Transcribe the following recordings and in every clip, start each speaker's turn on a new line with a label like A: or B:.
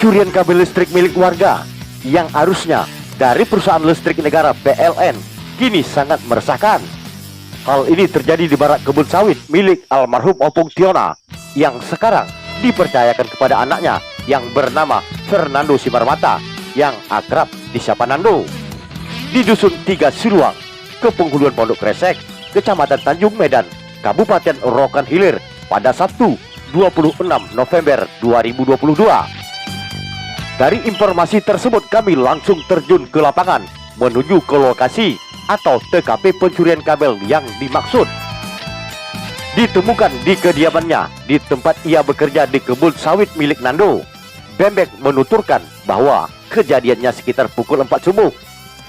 A: Pencurian kabel listrik milik warga yang harusnya dari perusahaan listrik negara PLN kini sangat meresahkan. Hal ini terjadi di barak kebun sawit milik almarhum Opung Tiona yang sekarang dipercayakan kepada anaknya yang bernama Fernando Simarmata yang akrab disapa Nando. Di Dusun 3 Siluang, Kepenghuluan Pondok Kresek, Kecamatan Tanjung Medan, Kabupaten Rokan Hilir pada Sabtu 26 November 2022. Dari informasi tersebut kami langsung terjun ke lapangan menuju ke lokasi atau TKP pencurian kabel yang dimaksud. Ditemukan di kediamannya di tempat ia bekerja di kebun sawit milik Nando. Bembek menuturkan bahwa kejadiannya sekitar pukul 4 subuh.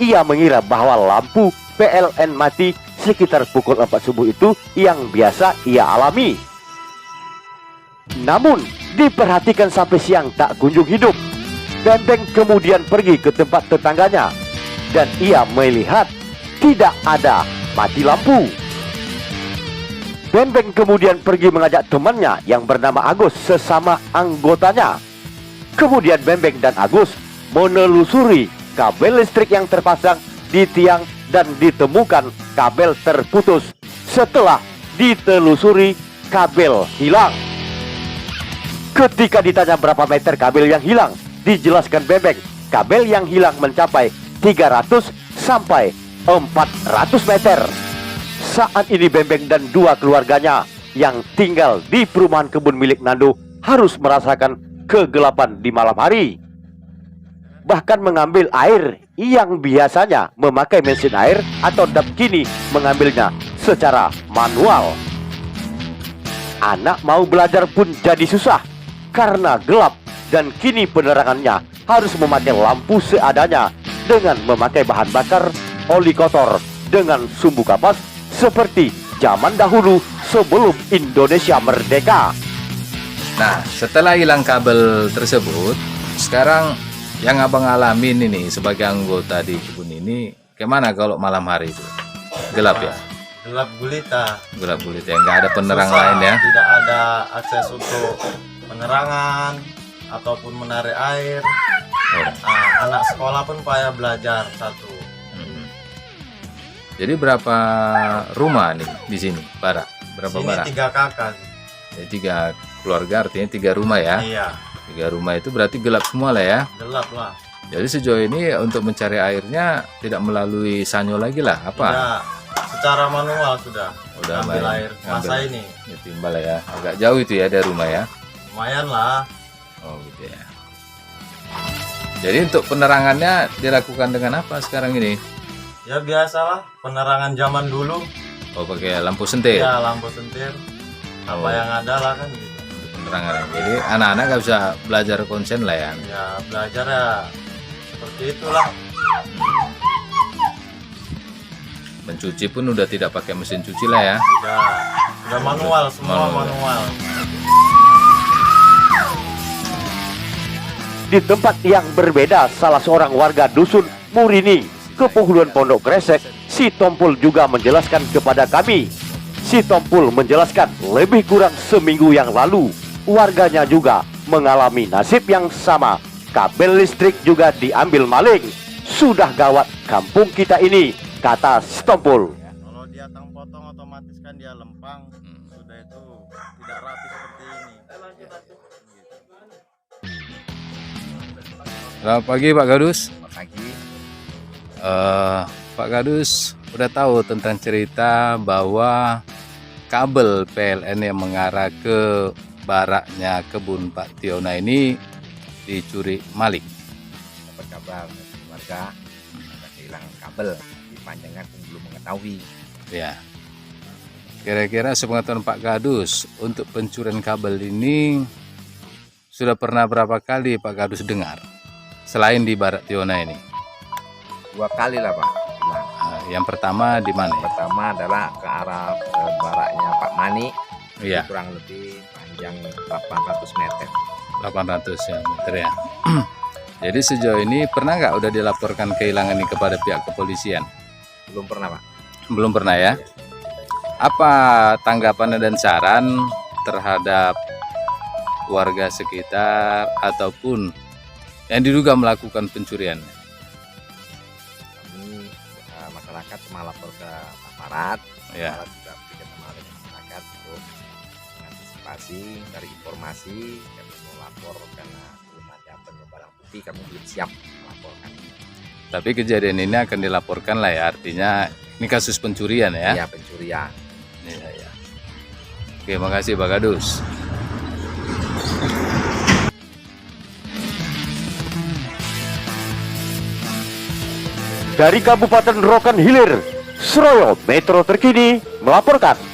A: Ia mengira bahwa lampu PLN mati sekitar pukul 4 subuh itu yang biasa ia alami. Namun diperhatikan sampai siang tak kunjung hidup. Bembeng kemudian pergi ke tempat tetangganya dan ia melihat tidak ada mati lampu. Bembeng kemudian pergi mengajak temannya yang bernama Agus sesama anggotanya. Kemudian Bembeng dan Agus menelusuri kabel listrik yang terpasang di tiang dan ditemukan kabel terputus. Setelah ditelusuri, kabel hilang. Ketika ditanya berapa meter kabel yang hilang, dijelaskan Bembeng, kabel yang hilang mencapai 300 sampai 400 meter. Saat ini Bembeng dan dua keluarganya yang tinggal di perumahan kebun milik Nando harus merasakan kegelapan di malam hari. Bahkan mengambil air yang biasanya memakai mesin air atau dap kini mengambilnya secara manual. Anak mau belajar pun jadi susah karena gelap dan kini penerangannya harus memakai lampu seadanya dengan memakai bahan bakar oli kotor dengan sumbu kapas seperti zaman dahulu sebelum Indonesia merdeka.
B: Nah, setelah hilang kabel tersebut, sekarang yang abang alamin ini sebagai anggota di kebun ini, gimana kalau malam hari itu? Gelap ya?
C: Gelap gulita.
B: Gelap gulita, nggak ada penerang
C: Susah,
B: lain ya?
C: Tidak ada akses untuk penerangan ataupun menarik air. Anak sekolah pun payah belajar satu.
B: Jadi berapa rumah nih di sini, Bara? Berapa
C: Sini
B: bara?
C: 3 kakak.
B: Ya, 3 keluarga, artinya 3 rumah ya?
C: Iya,
B: 3 rumah itu berarti gelap semua lah ya?
C: gelap lah.
B: Jadi sejauh ini untuk mencari airnya tidak melalui sanyo lagi lah, apa?
C: Tidak, secara manual sudah.
B: Udah
C: ambil
B: main,
C: air masa ini.
B: Ya, timbal ya, agak jauh itu ya dari rumah ya?
C: Lumayan lah.
B: Oh gitu ya. Jadi untuk penerangannya dilakukan dengan apa sekarang ini?
C: Ya biasalah, penerangan zaman dulu.
B: Oh pakai lampu sentir?
C: Ya lampu sentir. Apa
B: Oh.
C: yang ada lah kan gitu.
B: Untuk penerangan. Jadi anak-anak nggak bisa belajar konsen lah ya?
C: Ya belajar ya seperti itulah.
B: Mencuci pun udah tidak pakai mesin cuci lah ya?
C: Udah manual, semua manual.
A: Di tempat yang berbeda, salah seorang warga dusun Murini, Kepenghuluan Pondok Kresek, si Tompul juga menjelaskan kepada kami. Si Tompul menjelaskan lebih kurang seminggu yang lalu, warganya juga mengalami nasib yang sama. Kabel listrik juga diambil maling. Sudah gawat kampung kita ini, kata si Tompul.
C: Kalau dia tang potong otomatis kan dia lempang. Sudah itu tidak rapi seperti ini.
B: Selamat pagi Pak Gadus.
D: Selamat pagi.
B: Pak Gadus udah tahu tentang cerita bahwa kabel PLN yang mengarah ke baraknya kebun Pak Tiona ini dicuri maling.
D: Dapat kabar dari keluarga ada kehilangan kabel, di panjangnya pun belum mengetahui.
B: Ya. Kira-kira sepengetahuan Pak Gadus untuk pencurian kabel ini sudah pernah berapa kali Pak Gadus dengar selain di barak Tiona ini?
D: 2 kali lah Pak. Hilang.
B: Yang pertama di mana? Ya?
D: Pertama adalah ke arah baraknya Pak Mani,
B: Iya,
D: kurang lebih panjang 800 meter.
B: 800 ya, meter ya. Jadi sejauh ini pernah nggak udah dilaporkan kehilangan ini kepada pihak kepolisian?
D: Belum pernah Pak.
B: Belum pernah ya. Apa tanggapan dan saran terhadap warga sekitar ataupun yang diduga melakukan pencurian?
D: Kami masyarakat melapor ke aparat.
B: Ya.
D: Aparat juga bekerjasama dengan masyarakat untuk mengantisipasi dari informasi. Kami melapor karena belum ada penemuan barang bukti, kami belum siap melaporkan.
B: Tapi kejadian ini akan dilaporkan lah ya, artinya ini kasus pencurian ya?
D: Iya, pencurian.
B: Iya, ya. Oke, makasih Pak Kadus.
A: Dari Kabupaten Rokan Hilir, Seroyo Metro terkini melaporkan.